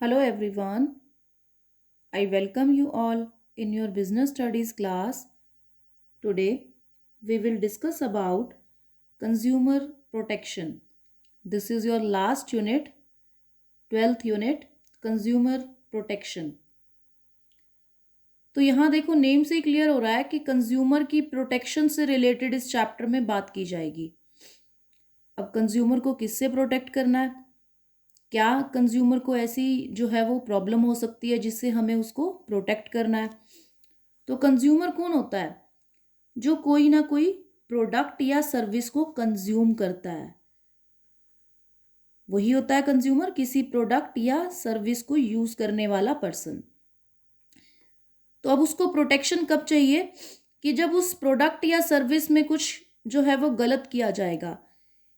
Hello everyone. I welcome you all in your business studies class. Today we will discuss about consumer protection. This is your last unit, 12th unit, consumer protection. तो यहाँ देखो name से ही clear हो रहा है कि consumer की protection से रिलेटेड इस चैप्टर में बात की जाएगी। अब कंज्यूमर को किससे प्रोटेक्ट करना है, क्या कंज्यूमर को ऐसी जो है वो प्रॉब्लम हो सकती है जिससे हमें उसको प्रोटेक्ट करना है। तो कंज्यूमर कौन होता है? जो कोई ना कोई प्रोडक्ट या सर्विस को कंज्यूम करता है, वही होता है कंज्यूमर। किसी प्रोडक्ट या सर्विस को यूज करने वाला पर्सन। तो अब उसको प्रोटेक्शन कब चाहिए? कि जब उस प्रोडक्ट या सर्विस में कुछ जो है वो गलत किया जाएगा,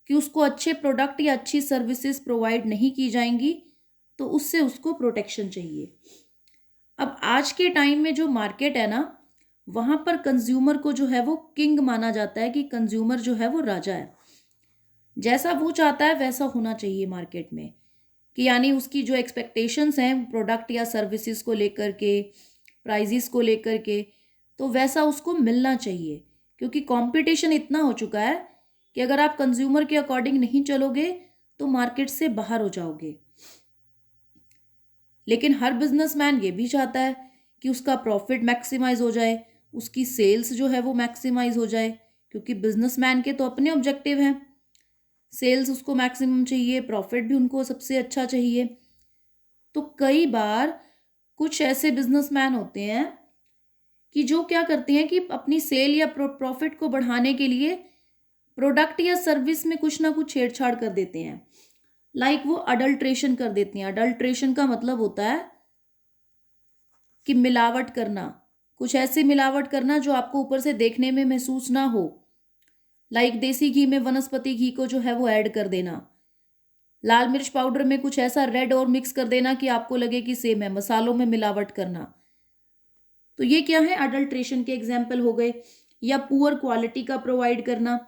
कि उसको अच्छे प्रोडक्ट या अच्छी सर्विसेज प्रोवाइड नहीं की जाएंगी, तो उससे उसको प्रोटेक्शन चाहिए। अब आज के टाइम में जो मार्केट है ना, वहां पर कंज्यूमर को जो है वो किंग माना जाता है, कि कंज्यूमर जो है वो राजा है। जैसा वो चाहता है वैसा होना चाहिए मार्केट में, कि यानी उसकी जो एक्सपेक्टेशंस हैं प्रोडक्ट या सर्विसेज को लेकर के, प्राइजेस को लेकर के, तो वैसा उसको मिलना चाहिए। क्योंकि कंपटीशन इतना हो चुका है कि अगर आप कंज्यूमर के अकॉर्डिंग नहीं चलोगे तो मार्केट से बाहर हो जाओगे। लेकिन हर बिजनेसमैन ये भी चाहता है कि उसका प्रॉफिट मैक्सिमाइज हो जाए, उसकी सेल्स जो है वो मैक्सिमाइज हो जाए, क्योंकि बिजनेसमैन के तो अपने ऑब्जेक्टिव हैं। सेल्स उसको मैक्सिमम चाहिए, प्रॉफिट भी उनको सबसे अच्छा चाहिए। तो कई बार कुछ ऐसे बिजनेसमैन होते हैं कि जो क्या करते हैं कि अपनी सेल या प्रॉफिट को बढ़ाने के लिए प्रोडक्ट या सर्विस में कुछ ना कुछ छेड़छाड़ कर देते हैं। लाइक वो अडल्ट्रेशन कर देते हैं। अडल्ट्रेशन का मतलब होता है कि मिलावट करना, कुछ ऐसी मिलावट करना जो आपको ऊपर से देखने में महसूस ना हो। लाइक देसी घी में वनस्पति घी को जो है वो ऐड कर देना, लाल मिर्च पाउडर में कुछ ऐसा रेड और मिक्स कर देना कि आपको लगे कि सेम है, मसालों में मिलावट करना। तो ये क्या है? अडल्ट्रेशन के एग्जाम्पल हो गए। या पुअर क्वालिटी का प्रोवाइड करना,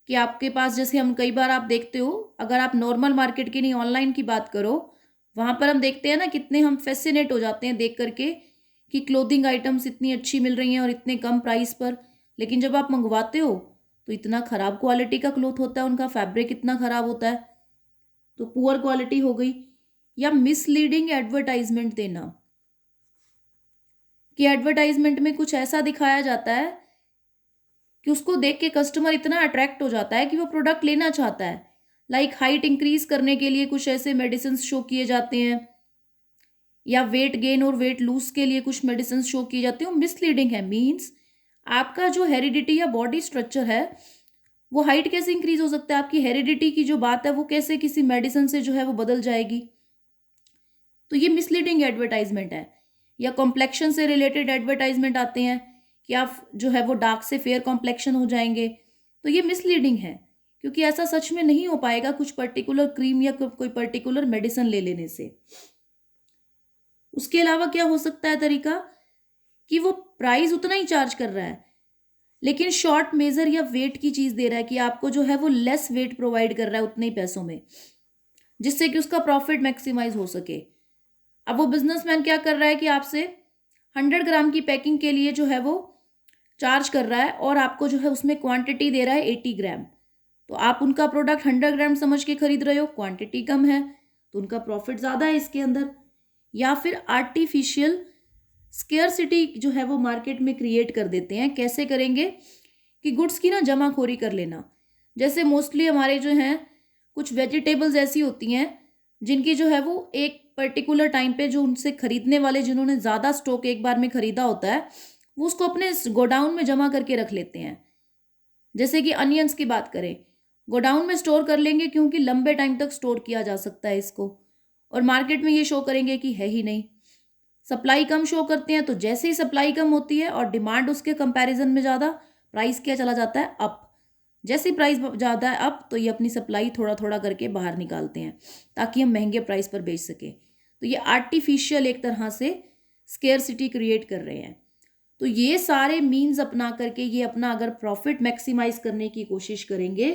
कि आपके पास, जैसे हम कई बार आप देखते हो, अगर आप नॉर्मल मार्केट की नहीं ऑनलाइन की बात करो, वहां पर हम देखते हैं ना कितने हम फैसिनेट हो जाते हैं देख करके कि क्लोथिंग आइटम्स इतनी अच्छी मिल रही हैं और इतने कम प्राइस पर। लेकिन जब आप मंगवाते हो तो इतना खराब क्वालिटी का क्लोथ होता है, उनका फैब्रिक इतना खराब होता है। तो पुअर क्वालिटी हो गई। या मिसलीडिंग एडवर्टाइजमेंट देना, कि एडवर्टाइजमेंट में कुछ ऐसा दिखाया जाता है कि उसको देख के कस्टमर इतना अट्रैक्ट हो जाता है कि वो प्रोडक्ट लेना चाहता है। लाइक हाइट इंक्रीज करने के लिए कुछ ऐसे मेडिसिन शो किए जाते हैं, या वेट गेन और वेट लूज के लिए कुछ मेडिसिन शो किए जाते हैं। वो मिसलीडिंग है। मीन्स आपका जो हेरिडिटी या बॉडी स्ट्रक्चर है, वो हाइट कैसे इंक्रीज हो सकता है? आपकी हेरिडिटी की जो बात है वो कैसे किसी मेडिसिन से जो है वो बदल जाएगी? तो ये मिसलीडिंग एडवर्टाइजमेंट है। या कॉम्प्लेक्शन से रिलेटेड एडवर्टाइजमेंट आते हैं कि आप जो है वो डार्क से फेयर कॉम्प्लेक्शन हो जाएंगे। तो ये मिसलीडिंग है, क्योंकि ऐसा सच में नहीं हो पाएगा कुछ पर्टिकुलर क्रीम या कोई पर्टिकुलर मेडिसिन ले लेने से। उसके अलावा क्या हो सकता है तरीका? कि वो प्राइस उतना ही चार्ज कर रहा है, लेकिन शॉर्ट मेजर या वेट की चीज दे रहा है, कि आपको जो है वो लेस वेट प्रोवाइड कर रहा है उतने ही पैसों में, जिससे कि उसका प्रॉफिट मैक्सिमाइज हो सके। अब वो बिजनेसमैन क्या कर रहा है कि आपसे 100 ग्राम की पैकिंग के लिए जो है वो चार्ज कर रहा है, और आपको जो है उसमें क्वांटिटी दे रहा है 80 ग्राम। तो आप उनका प्रोडक्ट 100 ग्राम समझ के खरीद रहे हो, क्वांटिटी कम है, तो उनका प्रॉफिट ज़्यादा है इसके अंदर। या फिर आर्टिफिशियल स्केयरसिटी जो है वो मार्केट में क्रिएट कर देते हैं। कैसे करेंगे? कि गुड्स की ना जमाखोरी कर लेना। जैसे मोस्टली हमारे जो हैं कुछ वेजिटेबल्स ऐसी होती हैं जिनकी जो है वो एक पर्टिकुलर टाइम पे, जो उनसे खरीदने वाले जिन्होंने ज़्यादा स्टॉक एक बार में खरीदा होता है, वो उसको अपने गोडाउन में जमा करके रख लेते हैं। जैसे कि अनियंस की बात करें, गोडाउन में स्टोर कर लेंगे क्योंकि लंबे टाइम तक स्टोर किया जा सकता है इसको, और मार्केट में ये शो करेंगे कि है ही नहीं। सप्लाई कम शो करते हैं, तो जैसे ही सप्लाई कम होती है और डिमांड उसके कंपैरिजन में ज़्यादा, प्राइस क्या चला जाता है? अप। जैसे ही प्राइस ज़्यादा है अप, तो ये अपनी सप्लाई थोड़ा थोड़ा करके बाहर निकालते हैं ताकि हम महंगे प्राइस पर बेच सकें। तो ये आर्टिफिशियल एक तरह से स्केयरसिटी क्रिएट कर रहे हैं। तो ये सारे मीन्स अपना करके ये अपना अगर प्रॉफिट मैक्सिमाइज करने की कोशिश करेंगे,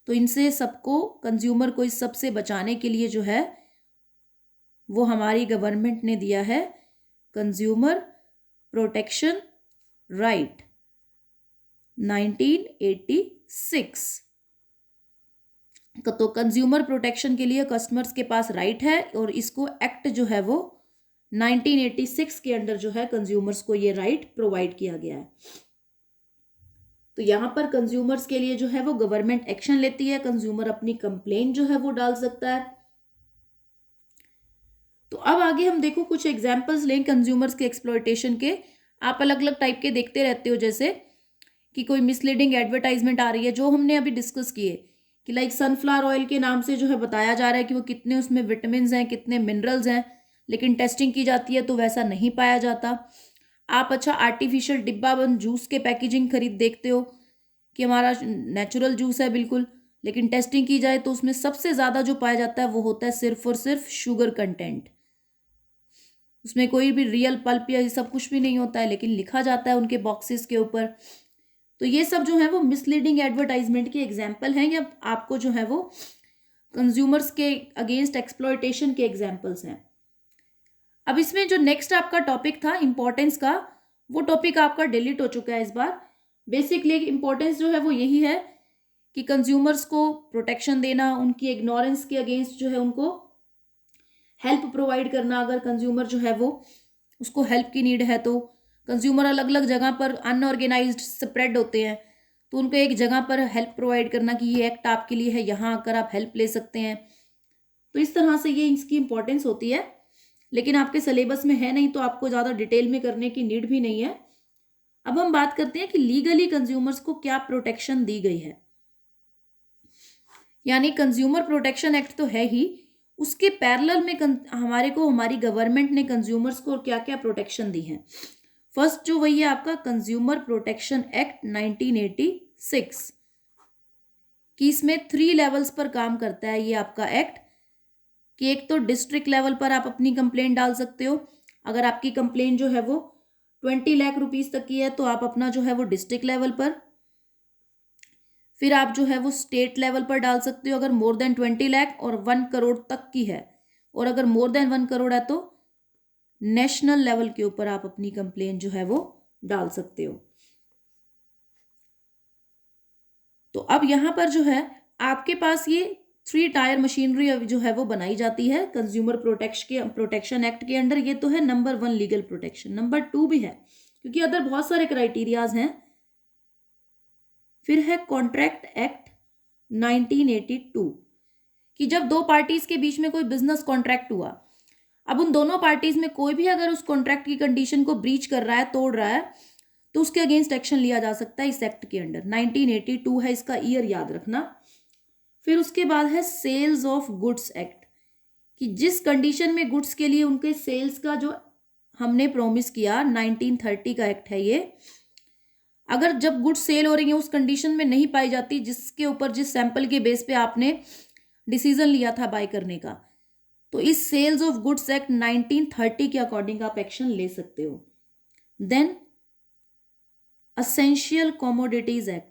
तो इनसे सबको, कंज्यूमर को इस सब से बचाने के लिए जो है वो हमारी गवर्नमेंट ने दिया है कंज्यूमर प्रोटेक्शन राइट 1986। तो कंज्यूमर प्रोटेक्शन के लिए कस्टमर्स के पास राइट है और इसको एक्ट जो है वो 1986 के अंडर जो है कंज्यूमर्स को ये राइट प्रोवाइड किया गया है। तो यहाँ पर कंज्यूमर्स के लिए जो है वो गवर्नमेंट एक्शन लेती है, कंज्यूमर अपनी कंप्लेंट जो है वो डाल सकता है। तो अब आगे हम देखो कुछ एग्जांपल्स लें कंज्यूमर्स के एक्सप्लॉयटेशन के। आप अलग अलग टाइप के देखते रहते हो, जैसे कि कोई मिसलीडिंग एडवर्टाइजमेंट आ रही है, जो हमने अभी डिस्कस किए कि लाइक सनफ्लावर ऑयल के नाम से जो है बताया जा रहा है कि वो कितने उसमें विटामिन हैं, कितने मिनरल्स हैं, लेकिन टेस्टिंग की जाती है तो वैसा नहीं पाया जाता। आप अच्छा आर्टिफिशियल डिब्बा बंद जूस के पैकेजिंग खरीद देखते हो कि हमारा नेचुरल जूस है बिल्कुल, लेकिन टेस्टिंग की जाए तो उसमें सबसे ज़्यादा जो पाया जाता है वो होता है सिर्फ और सिर्फ शुगर कंटेंट। उसमें कोई भी रियल पल्प या ये सब कुछ भी नहीं होता है, लेकिन लिखा जाता है उनके बॉक्सेस के ऊपर। तो ये सब जो है वो मिसलीडिंग एडवर्टाइजमेंट के एग्जाम्पल हैं, या आपको जो है वो कंज्यूमर्स के अगेंस्ट एक्सप्लॉयटेशन के एग्जाम्पल्स हैं। अब इसमें जो नेक्स्ट आपका टॉपिक था इंपॉर्टेंस का, वो टॉपिक आपका डिलीट हो चुका है इस बार। बेसिकली इंपॉर्टेंस जो है वो यही है कि कंज्यूमर्स को प्रोटेक्शन देना, उनकी इग्नोरेंस के अगेंस्ट जो है उनको हेल्प प्रोवाइड करना। अगर कंज्यूमर जो है वो उसको हेल्प की नीड है, तो कंज्यूमर अलग अलग जगह पर अनऑर्गेनाइज्ड स्प्रेड होते हैं, तो उनको एक जगह पर हेल्प प्रोवाइड करना कि ये एक्ट आपके लिए है, यहाँ आकर आप हेल्प ले सकते हैं। तो इस तरह से ये इसकी इंपॉर्टेंस होती है, लेकिन आपके सिलेबस में है नहीं तो आपको ज़्यादा डिटेल में करने की नीड भी नहीं है। अब हम बात करते हैं कि लीगली कंज्यूमर्स को क्या प्रोटेक्शन दी गई है। यानी कंज्यूमर प्रोटेक्शन एक्ट तो है ही, उसके पैरेलल में हमारी गवर्नमेंट ने कंज्यूमर्स को क्या क्या प्रोटेक्शन दी है। फर्स्ट जो वही है आपका कंज्यूमर प्रोटेक्शन एक्ट 1986, कि इसमें 3 लेवल्स पर काम करता है ये आपका एक्ट। कि एक तो डिस्ट्रिक्ट लेवल पर आप अपनी कंप्लेंट डाल सकते हो, अगर आपकी कंप्लेंट जो है वो 20 लाख रुपीस तक की है तो आप अपना जो है वो डिस्ट्रिक्ट लेवल पर, फिर आप जो है वो स्टेट लेवल पर डाल सकते हो अगर मोर देन 20 लाख और 1 करोड़ तक की है, और अगर मोर देन 1 करोड़ है तो नेशनल लेवल के ऊपर आप अपनी कंप्लेंट जो है वो डाल सकते हो। तो अब यहां पर जो है आपके पास ये 3 टायर मशीनरी जो है वो बनाई जाती है कंज्यूमर प्रोटेक्शन एक्ट के अंडर। ये तो है नंबर 1 लीगल प्रोटेक्शन। नंबर 2 भी है, क्योंकि अदर बहुत सारे क्राइटेरियाज हैं। फिर है कॉन्ट्रैक्ट एक्ट 1982, कि जब 2 पार्टीज के बीच में कोई बिजनेस कॉन्ट्रैक्ट हुआ, अब उन दोनों पार्टीज में कोई भी अगर उस कॉन्ट्रैक्ट की कंडीशन को ब्रीच कर रहा है, तोड़ रहा है, तो उसके अगेंस्ट एक्शन लिया जा सकता है इस एक्ट के अंडर। 1982 है, इसका ईयर याद रखना। फिर उसके बाद है सेल्स ऑफ गुड्स एक्ट, कि जिस कंडीशन में गुड्स के लिए उनके सेल्स का जो हमने प्रॉमिस किया, 1930 का एक्ट है ये, अगर जब गुड्स सेल हो रही है उस कंडीशन में नहीं पाई जाती जिसके ऊपर, जिस सैंपल के बेस पे आपने डिसीजन लिया था बाय करने का, तो इस सेल्स ऑफ गुड्स एक्ट 1930 के अकॉर्डिंग आप एक्शन ले सकते हो। Then essential commodities act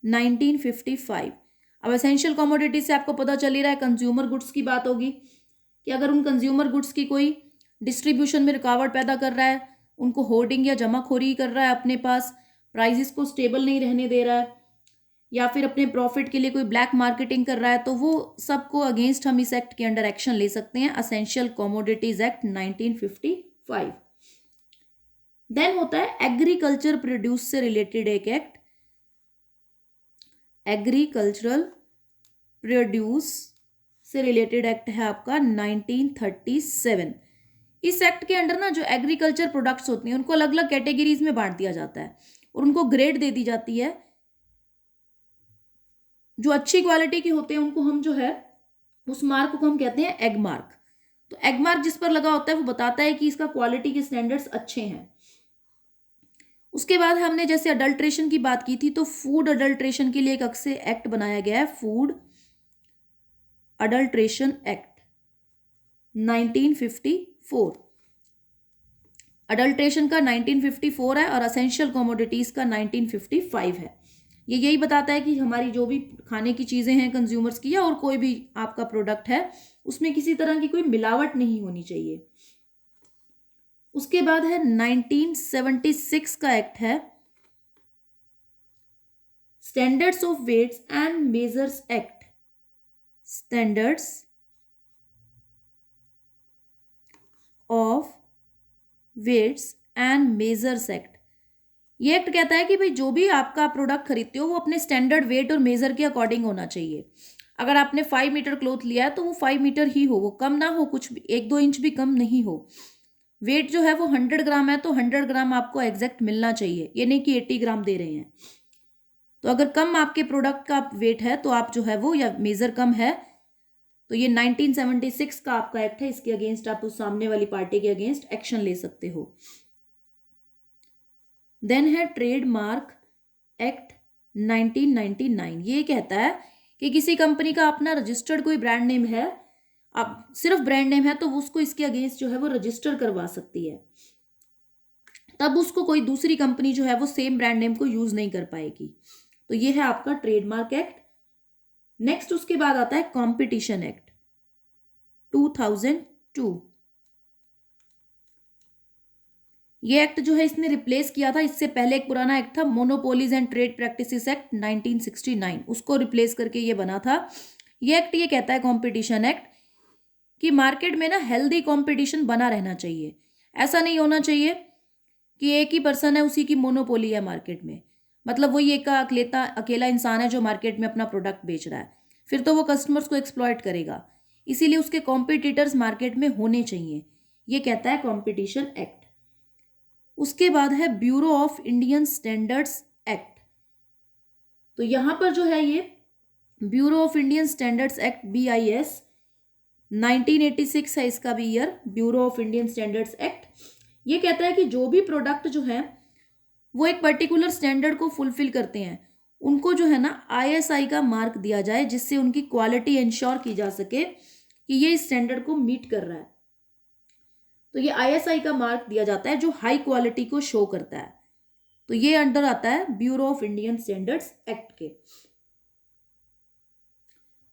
1955। अब एसेंशियल कमोडिटीज से आपको पता चल ही रहा है कंज्यूमर गुड्स की बात होगी, कि अगर उन कंज्यूमर गुड्स की कोई डिस्ट्रीब्यूशन में रुकावट पैदा कर रहा है, उनको होर्डिंग या जमाखोरी कर रहा है अपने पास, प्राइसेस को स्टेबल नहीं रहने दे रहा है, या फिर अपने प्रॉफिट के लिए कोई ब्लैक मार्केटिंग कर रहा है, तो वो सबको अगेंस्ट हम इस एक्ट के अंडर एक्शन ले सकते हैं, असेंशियल कमोडिटीज एक्ट 1955। देन होता है एग्रीकल्चर प्रोड्यूस से रिलेटेड एक एक्ट, एग्रीकल्चरल प्रोड्यूस से रिलेटेड एक्ट है आपका 1937। इस एक्ट के अंडर ना जो एग्रीकल्चर प्रोडक्ट्स होते हैं उनको अलग अलग कैटेगरीज में बांट दिया जाता है और उनको ग्रेड दे दी जाती है। जो अच्छी क्वालिटी के होते हैं उनको हम जो है उस मार्क को हम कहते हैं एग मार्क। तो एग मार्क जिस पर लगा होता है वो बताता है कि इसका क्वालिटी के स्टैंडर्ड्स अच्छे हैं। उसके बाद हमने जैसे अडल्ट्रेशन की बात की थी, तो फूड अडल्ट्रेशन के लिए एक अलग से एक्ट बनाया गया है, फूड अडल्ट्रेशन एक्ट 1954। अडल्ट्रेशन का 1954 है और असेंशियल कमोडिटीज का 1955 है। ये यही बताता है कि हमारी जो भी खाने की चीज़ें हैं कंज्यूमर्स की, या और कोई भी आपका प्रोडक्ट है, उसमें किसी तरह की कोई मिलावट नहीं होनी चाहिए। उसके बाद है 1976 का एक्ट है, standards of weights and measures act. Standards of weights and measures act. ये एक्ट कहता है कि भाई जो भी आपका प्रोडक्ट खरीदते हो वो अपने स्टैंडर्ड वेट और मेजर के अकॉर्डिंग होना चाहिए। अगर आपने 5 मीटर क्लॉथ लिया है तो वो 5 मीटर ही हो, वो कम ना हो, कुछ भी 1-2 इंच भी कम नहीं हो। वेट जो है वो 100 ग्राम है तो 100 ग्राम आपको एग्जैक्ट मिलना चाहिए, ये नहीं कि 80 ग्राम दे रहे हैं। तो अगर कम आपके प्रोडक्ट का वेट है तो आप जो है वो, या मेजर कम है, तो ये 1976 का आपका एक्ट है, इसके अगेंस्ट आप उस सामने वाली पार्टी के अगेंस्ट एक्शन ले सकते हो। देन है ट्रेडमार्क एक्ट 1999। ये कहता है कि किसी कंपनी का अपना रजिस्टर्ड कोई ब्रांड नेम है, अब सिर्फ ब्रांड नेम है, तो उसको इसके अगेंस्ट जो है वो रजिस्टर करवा सकती है, तब उसको कोई दूसरी कंपनी जो है वो सेम ब्रांड नेम को यूज नहीं कर पाएगी। तो ये है आपका ट्रेडमार्क एक्ट। नेक्स्ट उसके बाद आता है कंपटीशन एक्ट 2002। ये एक्ट जो है इसने रिप्लेस किया था, इससे पहले एक पुराना एक्ट था monopolies and trade practices act 1969, उसको रिप्लेस करके ये बना था। ये एक्ट ये कहता है, कंपटीशन एक्ट, कि मार्केट में ना हेल्दी कंपटीशन बना रहना चाहिए। ऐसा नहीं होना चाहिए कि एक ही पर्सन है, उसी की मोनोपोली है मार्केट में, मतलब वो ये का अकेला इंसान है जो मार्केट में अपना प्रोडक्ट बेच रहा है, फिर तो वो कस्टमर्स को एक्सप्लॉइट करेगा। इसीलिए उसके कॉम्पिटिटर्स मार्केट में होने चाहिए, ये कहता है कॉम्पिटिशन एक्ट। उसके बाद है bureau of Indian standards act. तो यहां पर जो है ये bureau of Indian standards act BIS 1986 है इसका भी year, bureau of Indian standards act. ये कहता है कि जो भी प्रोडक्ट जो है वो एक पर्टिकुलर स्टैंडर्ड को फुलफिल करते हैं, उनको जो है ना ISI का मार्क दिया जाए, जिससे उनकी क्वालिटी इंश्योर की जा सके कि ये इस स्टैंडर्ड को मीट कर रहा है। तो ये ISI का मार्क दिया जाता है जो हाई क्वालिटी को शो करता है। तो ये अंडर आता है bureau of Indian standards act के।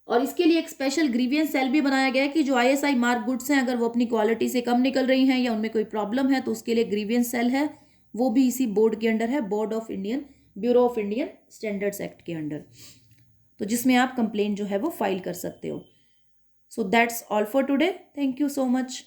और इसके लिए एक स्पेशल ग्रीवियंस सेल भी बनाया गया है कि जो ISI मार्क गुड्स हैं, अगर वो अपनी क्वालिटी से कम निकल रही हैं या उनमें कोई प्रॉब्लम है, तो उसके लिए ग्रीवियंस सेल है, वो भी इसी बोर्ड के अंडर है, board of Indian bureau of Indian standards act के अंडर, तो जिसमें आप कंप्लेन जो है वो फाइल कर सकते हो। So that's all for today, thank you so much.